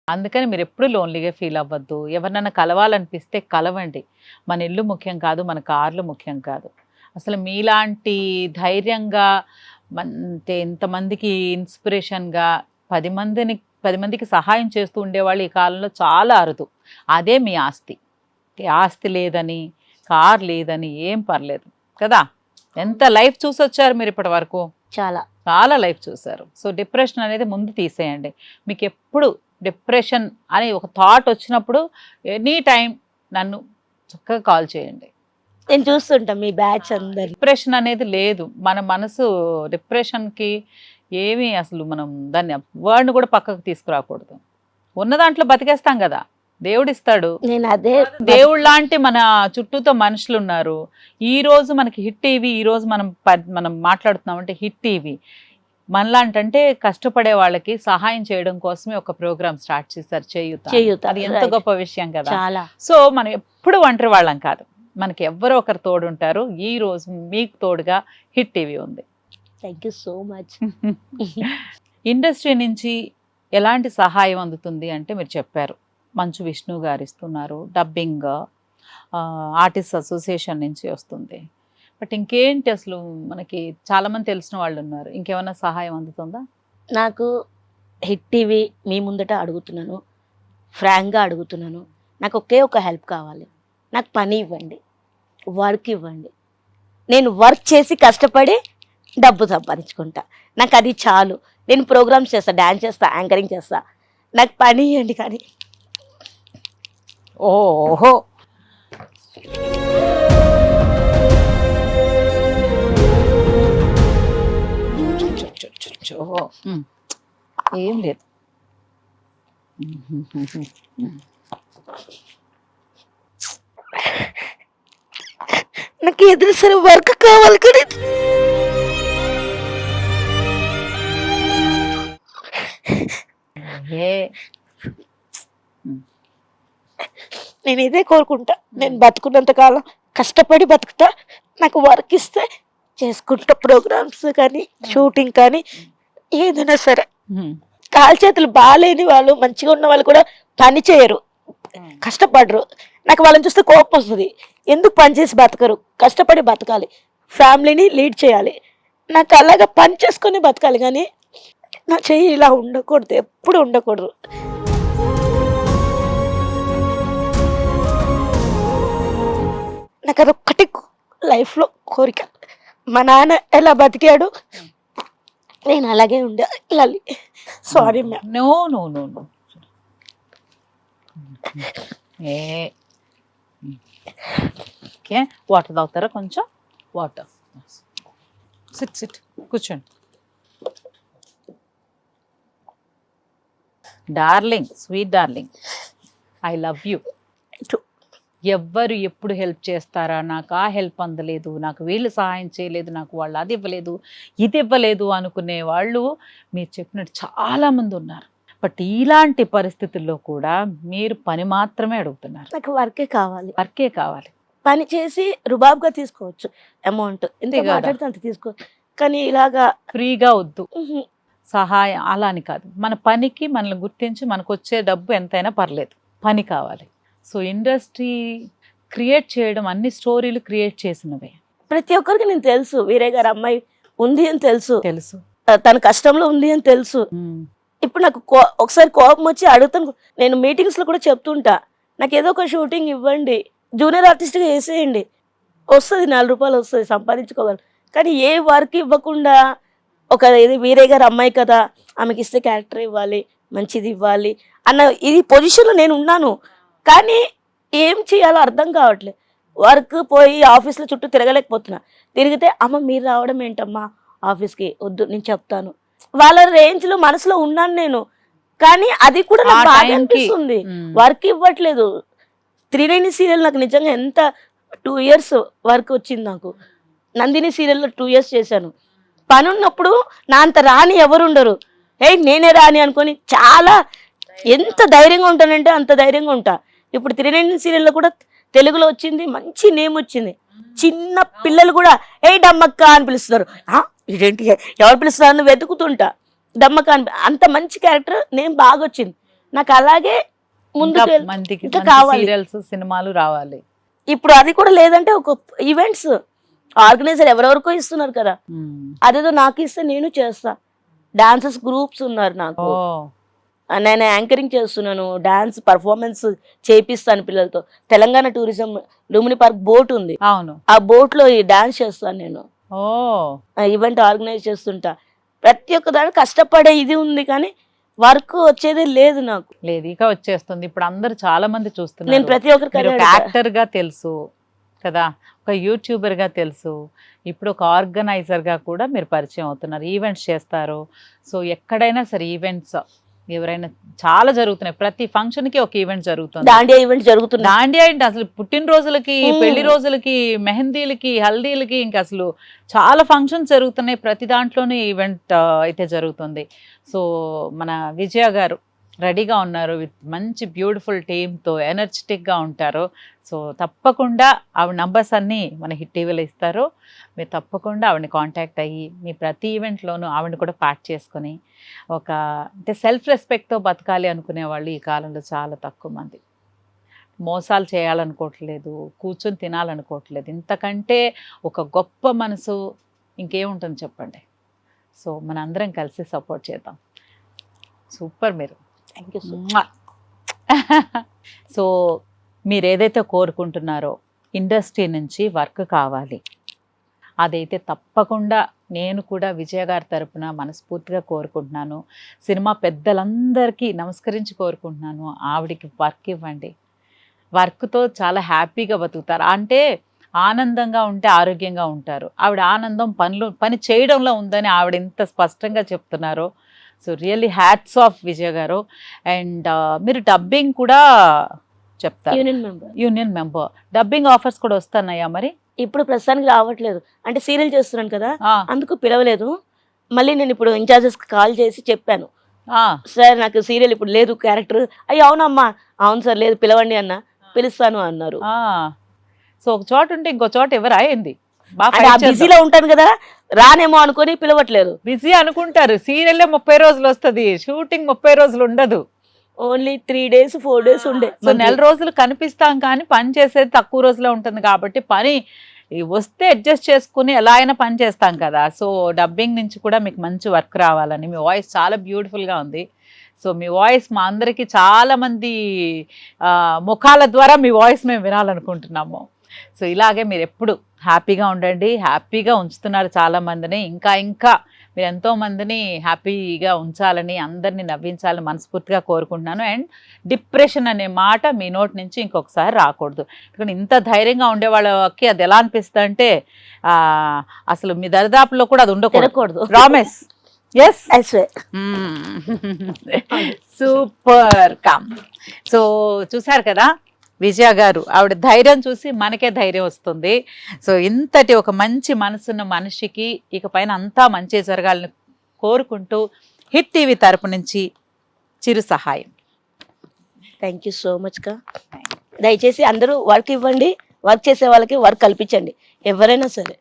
అందుకని మీరెప్పుడు లోన్లీగా ఫీల్ అవ్వద్దు. ఎవరినైనా కలవాలనిపిస్తే కలవండి. మన ఇల్లు ముఖ్యం కాదు, మన కార్లు ముఖ్యం కాదు. అసలు మీలాంటి ధైర్యంగా అంటే ఇంతమందికి ఇన్స్పిరేషన్‌గా 10 మందికి సహాయం చేస్తూ ఉండేవాళ్ళు ఈ కాలంలో చాలా అరుదు. అదే మీ ఆస్తి. ఆస్తి లేదని, కార్ లేదని ఏం పర్లేదు కదా! ఎంత లైఫ్ చూసొచ్చారు మీరిప్పటి వరకు? చాలా లైఫ్ చూసారు. సో డిప్రెషన్ అనేది ముందు తీసేయండి. మీకెప్పుడు డిప్రెషన్ అనే ఒక థాట్ వచ్చినప్పుడు ఎనీ టైం నన్ను చక్కగా కాల్ చేయండి. నేను చూస్తుంటా మీ బ్యాచ్ అందరు. డిప్రెషన్ అనేది లేదు. మన మనసు డిప్రెషన్‌కి ఏమీ అసలు మనం దాన్ని వర్డ్‌ని కూడా పక్కకు తీసుకురాకూడదు. ఉన్న దాంట్లో బతికేస్తాం కదా! దేవుడిస్తాడు. నేను అదే దేవుళ్ళలాంటి మన చుట్టూతో మనుషులున్నారు. ఈరోజు మనకి హిట్ టీవీ, ఈరోజు మనం మాట్లాడుతున్నామంటే హిట్ టీవీ మనలాంటంటే కష్టపడే వాళ్ళకి సహాయం చేయడం కోసమే ఒక ప్రోగ్రామ్ స్టార్ట్ చేశారు చేయూత. అది ఎంత గొప్ప విషయం కదా. సో మనం ఎప్పుడు ఒంటరి వాళ్ళం కాదు. మనకి ఎవరో ఒకరు తోడుంటారు. ఈ రోజు మీకు తోడుగా హిట్ టీవీ ఉంది. Thank you so much. Industry నుంచి ఎలాంటి సహాయం అందుతుంది అంటే మీరు చెప్పారు. మంచు విష్ణు గారు ఇస్తున్నారు, డబ్బింగ్ ఆర్టిస్ట్ అసోసియేషన్ నుంచి వస్తుంది. బట్ ఇంకేంటి అసలు మనకి చాలామంది తెలిసిన వాళ్ళు ఉన్నారు. ఇంకేమైనా సహాయం అందుతుందా? నాకు హిట్ టీవీ మీ ముందట అడుగుతున్నాను, ఫ్రాంక్గా అడుగుతున్నాను. నాకు ఒకే ఒక హెల్ప్ కావాలి. నాకు పని ఇవ్వండి, వర్క్ ఇవ్వండి. నేను వర్క్ చేసి కష్టపడి డబ్బు సంపాదించుకుంటా. నాకు అది చాలు. నేను ప్రోగ్రామ్స్ చేస్తా, డ్యాన్స్ చేస్తా, యాంకరింగ్ చేస్తా. నాకు పని ఇవ్వండి. కానీ ఓహో ఏం లేదు. నాకు ఎదురు సరే వర్క్ కావాలి. కానీ నేను ఇదే కోరుకుంటా. నేను బతుకున్నంత కాలం కష్టపడి బతుకుతా. నాకు వర్క్ ఇస్తే చేసుకుంటా. ప్రోగ్రామ్స్ కానీ, షూటింగ్ కానీ, ఏదైనా సరే. కాలు చేతులు బాగాలేని వాళ్ళు, మంచిగా ఉన్న వాళ్ళు కూడా పని చేయరు, కష్టపడరు. నాకు వాళ్ళని చూస్తే కోపం వస్తుంది. ఎందుకు పని చేసి బతకరు? కష్టపడి బతకాలి, ఫ్యామిలీని లీడ్ చేయాలి. నాకు అలాగా పని చేసుకొని బతకాలి. కానీ నా చెయ్యి ఇలా ఉండకూడదు, ఎప్పుడు ఉండకూడదు. నాకు అదొక్కటి లైఫ్లో కోరిక. మా నాన్న ఎలా బతికాడు, నేను అలాగే ఉండాలి. Sorry ma'am. No no no no. Okay, water తాగుతారా? కొంచెం వాటర్. సిట్ కూర్చోండి. Darling, sweet darling, I love you. ఎవ్వరు ఎప్పుడు హెల్ప్ చేస్తారా, నాకు ఆ హెల్ప్ అందలేదు, నాకు వీళ్ళు సహాయం చేయలేదు, నాకు వాళ్ళు అది ఇవ్వలేదు, ఇది ఇవ్వలేదు అనుకునే వాళ్ళు మీరు చెప్పినట్టు చాలామంది ఉన్నారు. బట్ ఇలాంటి పరిస్థితుల్లో కూడా మీరు పని మాత్రమే అడుగుతున్నారు. నాకు వర్కే కావాలి. పని చేసి రుబాబ్గా తీసుకోవచ్చు అమౌంట్, ఎంత మాట్లాడితే అంత తీసుకోవచ్చు. కానీ ఇలాగా ఫ్రీగా వద్దు. సహాయం అలా అని కాదు. మన పనికి మనల్ని గుర్తించి మనకు వచ్చే డబ్బు ఎంతైనా పర్లేదు, పని కావాలి. సో ఇండస్ట్రీ క్రియేట్ చేయడం, అన్ని స్టోరీలు క్రియేట్ చేసినవే. ప్రతి ఒక్కరికి నేను తెలుసు, వీరే గారు అమ్మాయి ఉంది అని తెలుసు, తన కష్టంలో ఉంది అని తెలుసు. ఇప్పుడు నాకు ఒకసారి కోపం వచ్చి అడుగుతాను. నేను మీటింగ్స్ లో కూడా చెప్తుంటా, నాకు ఏదో ఒక షూటింగ్ ఇవ్వండి, జూనియర్ ఆర్టిస్ట్గా వేసేయండి, వస్తుంది 4 రూపాయలు వస్తుంది, సంపాదించుకోగలరు. కానీ ఏ వర్క్ ఇవ్వకుండా ఒక ఇది వీరే గారు అమ్మాయి కదా, ఆమెకి ఇస్తే క్యారెక్టర్ ఇవ్వాలి, మంచిది ఇవ్వాలి అన్న ఇది పొజిషన్లో నేను ఉన్నాను. కానీ ఏం చేయాలో అర్థం కావట్లేదు. వర్క్ పోయి ఆఫీస్లో చుట్టూ తిరగలేకపోతున్నా. తిరిగితే అమ్మ మీరు రావడం ఏంటమ్మా ఆఫీస్కి, వద్దు నేను చెప్తాను. వాళ్ళ రేంజ్లో మనసులో ఉన్నాను నేను. కానీ అది కూడా నాకు బాగా అనిపిస్తుంది. వర్క్ ఇవ్వట్లేదు. 390 సీరియల్ నాకు నిజంగా ఎంత 2 years వర్క్ వచ్చింది. నాకు నందిని సీరియల్లో 2 years చేశాను. పని ఉన్నప్పుడు నా అంత రాని ఎవరు ఉండరు. నేనే రాని అనుకొని చాలా ఎంత ధైర్యంగా ఉంటానంటే అంత ధైర్యంగా ఉంటా. ఇప్పుడు 390 సీరియల్లో కూడా తెలుగులో వచ్చింది, మంచి నేమ్ వచ్చింది. చిన్న పిల్లలు కూడా డమ్మక్క అని పిలుస్తున్నారు. ఇదేంటి ఎవరు పిలుస్తున్నారు అని వెతుకుతుంటా. డమ్మక్క అని, అంత మంచి క్యారెక్టర్ నేమ్ బాగా వచ్చింది. నాకు అలాగే ముందుకు మందికి ఇంకా కావాలి. సీరియల్స్ సినిమాలు రావాలి. ఇప్పుడు అది కూడా లేదంటే ఒక ఈవెంట్స్ ఆర్గనైజర్ ఎవరెవరికో ఇస్తున్నారు కదా, అదేదో నాకు ఇస్తే నేను చేస్తా. డాన్సర్స్ గ్రూప్స్ ఉన్నారు నాకు, నేను యాంకరింగ్ చేస్తున్నాను, డాన్స్ పర్ఫార్మెన్స్ చేపిస్తాను పిల్లలతో. Telangana tourism Lumbini park boat ఉంది, అవును, ఆ బోట్ లో ఈ డాన్స్ చేస్తాను నేను. ఈవెంట్ ఆర్గనైజ్ చేస్తుంటా. ప్రతి ఒక్క దానికి కష్టపడే ఇది ఉంది, కానీ వర్క్ వచ్చేదే లేదు నాకు. లేదు, ఇక వచ్చేస్తుంది. ఇప్పుడు అందరు చాలా మంది నేను చూస్తున్నారు. ప్రతి ఒక్కరికి ఒక యాక్టర్ గా తెలుసు కదా, ఒక యూట్యూబర్ గా తెలుసు, ఇప్పుడు ఒక ఆర్గనైజర్ గా కూడా మీరు పరిచయం అవుతున్నారు. ఈవెంట్స్ చేస్తారు. సో ఎక్కడైనా సరే ఈవెంట్స్ ఎవరైనా చాలా జరుగుతున్నాయి. ప్రతి ఫంక్షన్ కి ఒక ఈవెంట్ జరుగుతుంది. దాండియా ఈవెంట్ జరుగుతుంది. దాండియా ఏంటి అసలు, పుట్టినరోజులకి, పెళ్లి రోజులకి, మెహందీలకి, హల్దీలకి, ఇంకా అసలు చాలా ఫంక్షన్స్ జరుగుతున్నాయి. ప్రతి దాంట్లోనే ఈవెంట్ అయితే జరుగుతుంది. సో మన విజయ గారు రెడీగా ఉన్నారు విత్ మంచి బ్యూటిఫుల్ టీమ్తో, ఎనర్జెటిక్గా ఉంటారు. సో తప్పకుండా ఆవిడ నంబర్స్ అన్నీ మన హిట్ టీవీలో ఇస్తారు. మీరు తప్పకుండా ఆవిడని కాంటాక్ట్ అయ్యి మీ ప్రతి ఈవెంట్లోనూ ఆవిడని కూడా పార్ట్ చేసుకొని ఒక అంటే సెల్ఫ్ రెస్పెక్ట్తో బతకాలి అనుకునే వాళ్ళు ఈ కాలంలో చాలా తక్కువ మంది. మోసాలు చేయాలనుకోవట్లేదు, కూర్చొని తినాలనుకోవట్లేదు. ఇంతకంటే ఒక గొప్ప మనసు ఇంకేముంటుంది చెప్పండి. సో మన అందరం కలిసి సపోర్ట్ చేద్దాం. సూపర్ మీరు. థ్యాంక్ యూ సో సో మీరు ఏదైతే కోరుకుంటున్నారో ఇండస్ట్రీ నుంచి వర్క్ కావాలి, అదైతే తప్పకుండా నేను కూడా విజయ గారి తరపున మనస్ఫూర్తిగా కోరుకుంటున్నాను. సినిమా పెద్దలందరికీ నమస్కరించి కోరుకుంటున్నాను. ఆవిడికి వర్క్ ఇవ్వండి. వర్క్తో చాలా హ్యాపీగా బతుకుతారు. అంటే ఆనందంగా ఉంటే ఆరోగ్యంగా ఉంటారు. ఆవిడ ఆనందం పని చేయడంలో ఉందని ఆవిడ ఇంత స్పష్టంగా చెప్తున్నారు. సో రియల్లీ హ్యాట్స్ ఆఫ్ విజయ గారు. అండ్ మీరు డబ్బింగ్ కూడా చెప్తారు, యూనియన్ మెంబర్. డబ్బింగ్ ఆఫర్స్ కూడా వస్తున్నాయా మరి? ఇప్పుడు ప్రస్తుతానికి రావట్లేదు, అంటే సీరియల్ చేస్తున్నాను కదా, అందుకు పిలవలేదు. మళ్ళీ నేను ఇప్పుడు ఇన్ఛార్జెస్ కాల్ చేసి చెప్పాను, సార్ నాకు సీరియల్ ఇప్పుడు లేదు క్యారెక్టర్. అయ్యి అవునమ్మా, అవును సార్ లేదు, పిలవండి అన్న. పిలుస్తాను అన్నారు. సో ఒక చోట ఉంటే ఇంకో చోట ఎవరు అయింది, బిజీలో ఉంటాను కదా, రానేమో అనుకుని పిలవట్లేదు. బిజీ అనుకుంటారు. సీరియల్ 30 రోజులు వస్తుంది, షూటింగ్ 30 రోజులు ఉండదు. ఓన్లీ 3 days 4 days ఉండే. సో 4 రోజులు కనిపిస్తాం, కానీ పని చేసేది తక్కువ రోజులో ఉంటుంది. కాబట్టి పని వస్తే అడ్జస్ట్ చేసుకుని ఎలా అయినా పని చేస్తాం కదా. సో డబ్బింగ్ నుంచి కూడా మీకు మంచి వర్క్ రావాలని. మీ వాయిస్ చాలా బ్యూటిఫుల్గా ఉంది. సో మీ వాయిస్ మా అందరికీ చాలా మంది ముఖాల ద్వారా మీ వాయిస్ మేము వినాలనుకుంటున్నాము. సో ఇలాగే మీరు ఎప్పుడు హ్యాపీగా ఉండండి. హ్యాపీగా ఉంచుతున్నారు చాలామందిని. ఇంకా ఇంకా మీరు ఎంతోమందిని హ్యాపీగా ఉంచాలని, అందరినీ నవ్వించాలని మనస్ఫూర్తిగా కోరుకుంటున్నాను. అండ్ డిప్రెషన్ అనే మాట మీ నోటి నుంచి ఇంకొకసారి రాకూడదు. ఎందుకంటే ఇంత ధైర్యంగా ఉండే వాళ్ళకి అది ఎలా అనిపిస్తుంది అంటే అసలు మీ దరిదాపుల్లో కూడా అది ఉండకూడదు. Promise. Yes, super calm. So చూసారు కదా విజయ గారు, ఆవిడ ధైర్యం చూసి మనకే ధైర్యం వస్తుంది. సో ఇంతటి ఒక మంచి మనసున్న మనిషికి ఇకపైన అంతా మంచి జరగాలని కోరుకుంటూ హిట్ టీవీ తరపు నుంచి చిరు సహాయం. థ్యాంక్ యూ సో మచ్ గా. దయచేసి అందరూ వర్క్ ఇవ్వండి, వర్క్ చేసే వాళ్ళకి వర్క్ కల్పించండి, ఎవరైనా సరే.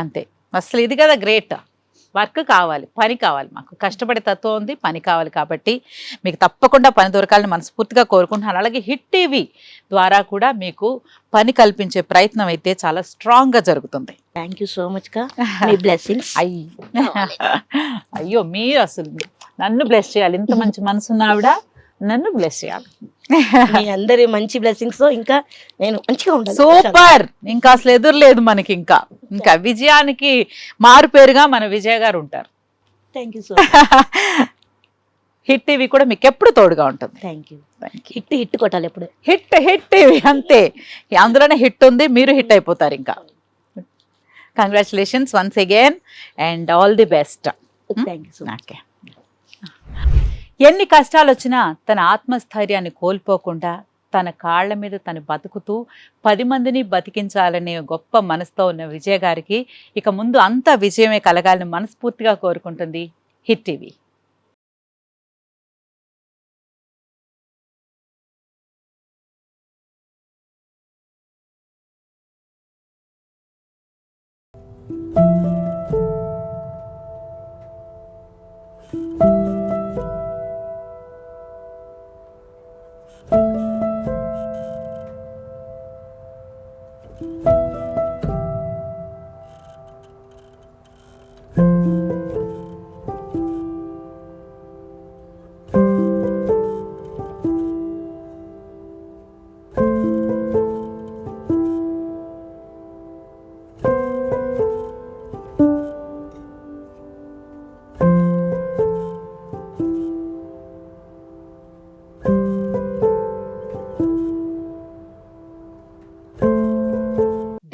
అంతే, అసలు ఇది కదా గ్రేట్. వర్క్ కావాలి, పని కావాలి. మాకు కష్టపడే తత్వం ఉంది, పని కావాలి. కాబట్టి మీకు తప్పకుండా పని దొరకాలని మనస్ఫూర్తిగా కోరుకుంటున్నాను. అలాగే హిట్ టీవీ ద్వారా కూడా మీకు పని కల్పించే ప్రయత్నం అయితే చాలా స్ట్రాంగ్గా జరుగుతుంది. థ్యాంక్ యూ సో మచ్ గా. మీ బ్లెస్సింగ్స్. అయ్యో మీరు అసలు నన్ను బ్లెస్ చేయాలి. ఇంత మంచి మనసున్న ఆవిడ నన్ను బ్లెస్ చేయాలి. మీ అందరి మంచి బ్లెస్సింగ్స్ తో ఇంకా నేను మంచిగా ఉంటాను. సూపర్. ఇంకా అసలు ఎదురు లేదు మనకి. ఇంకా విజయానికి మారు పేరుగా మన విజయ గారు ఉంటారు. Thank you so hit TV కూడా మీకు ఎప్పుడు తోడుగా ఉంటుంది. Thank you. హిట్ కొట్టాలి ఎప్పుడు. హిట్ టీవీ అంతే, అందులోనే హిట్ ఉంది, మీరు హిట్ అయిపోతారు. ఇంకా congratulations once again and all the best. Thank you so much. ఎన్ని కష్టాలు వచ్చినా తన ఆత్మస్థైర్యాన్ని కోల్పోకుండా తన కాళ్ల మీద తను బతుకుతూ 10 మందిని బతికించాలనే గొప్ప మనసుతో ఉన్న విజయ గారికి ఇక ముందు అంతా విజయమే కలగాలని మనస్ఫూర్తిగా కోరుకుంటుంది హిట్ టీవీ.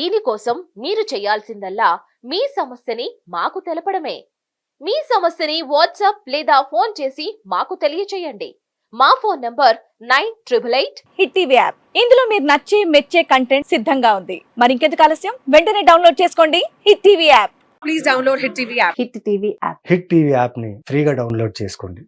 దీనికోసం మీరు చేయాల్సిందల్లా మీ సమస్యని మాకు తెలపడమే. మీ సమస్యని వాట్సాప్ లేదా ఫోన్ చేసి మాకు తెలియచేయండి. మా phone number 9888. Hit TV app ఇందులో మీరు నచ్చే మెచ్చే కంటెంట్ సిద్ధంగా ఉంది. మరి ఇంకెందుకు ఆలస్యం, వెంటనే డౌన్లోడ్ చేసుకోండి hit TV app. Please download Hit TV app. Hit TV app. Hit TV యాప్ని ఫ్రీగా డౌన్లోడ్ చేసుకోండి.